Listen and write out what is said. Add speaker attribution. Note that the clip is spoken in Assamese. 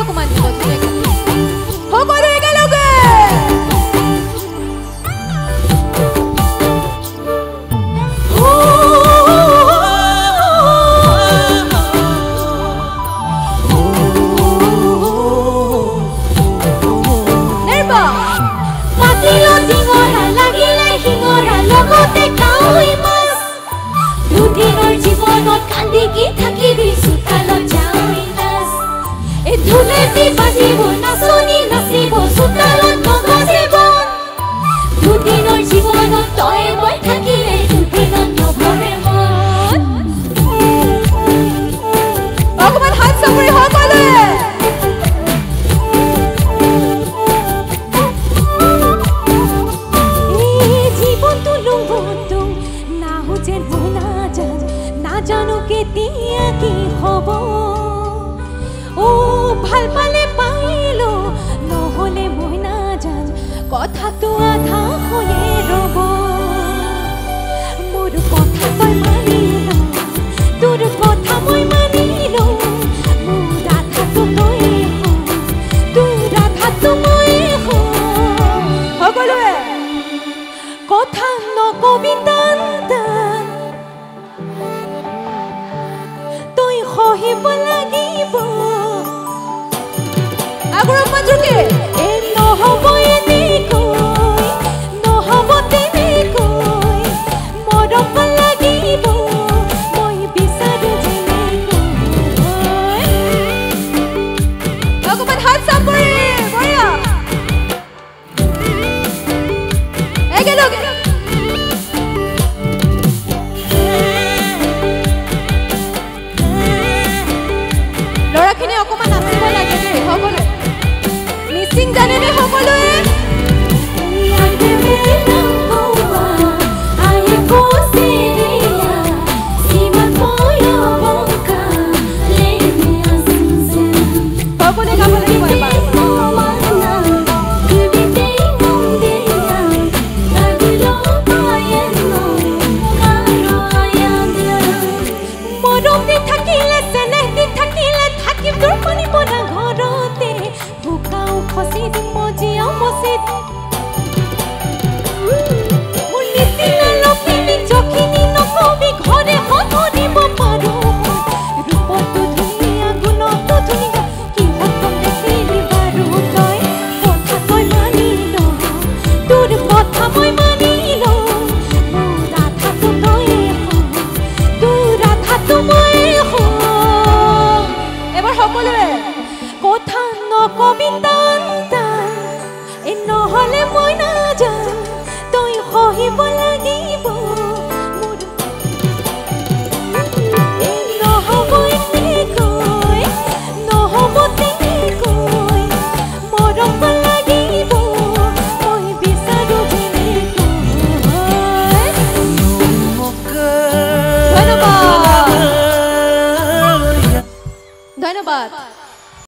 Speaker 1: অকমান দিব ধুনীয়াকে সকলো একেলগে
Speaker 2: জীৱনত কান্দি কি থাকিবি চোতালত যাওঁই নাচ এই ধুলেটি বাজিব নাচনি নাচিব চোতালত নগজিব দুদিনৰ জীৱনত তই মই থাকিলে দুদিনত নভৰে মন
Speaker 1: অকমান হাত চাপৰি সকলোৱে
Speaker 2: জীৱনটো লুংগুটো নাহো যেন মই নাজানো কেতিয়া কি হ'ব ও ভাল পালে পাইলো নহ'লে মই নাজান কথাটো আধা হৈয়ে ৰ'ব মোৰ কথা তই মানিলো তোৰ কথা মই মানিলো মোৰ আধাটো তই তোৰ আধাটো মই
Speaker 1: সকলোৱে
Speaker 2: কথা নকবি টান সহিব লাগিব
Speaker 1: আগৰ মাজুকে
Speaker 2: এই নহ'ব এনেকৈ নহ'ব তেনেকৈ মৰম লাগিব মই বিচাৰো যেনেকৈ
Speaker 1: অকমান হাত চাপৰি বঢ়িয়া একেলগে ল'ৰাখিনি অকমান নাচিব লাগে দেই সকলোৱে মিচিং জানেনে সকলোৱে সকলোৱে গাব লাগিব এবাৰ
Speaker 2: মৰম দি থাকিলে চেনেহ দি থাকিলে থাকিম তোৰ পানী পৰা ঘৰতে বোকাও খচি দিম মজিয়াও মচি মোৰ নিচিনা লখিমী জখিনী নকবি ঘৰে সধৰিব পাৰো ৰূপতো ধুনীয়া গুণতো ধুনীয়া কিহত কম দেখিলি বাৰু তই কথা তই মানি ল তোৰ কথা মই মানি ল মোৰ আধাটো তই তোৰ আধাটো মই
Speaker 1: এবাৰ সকলোৱে
Speaker 2: কথা নকবি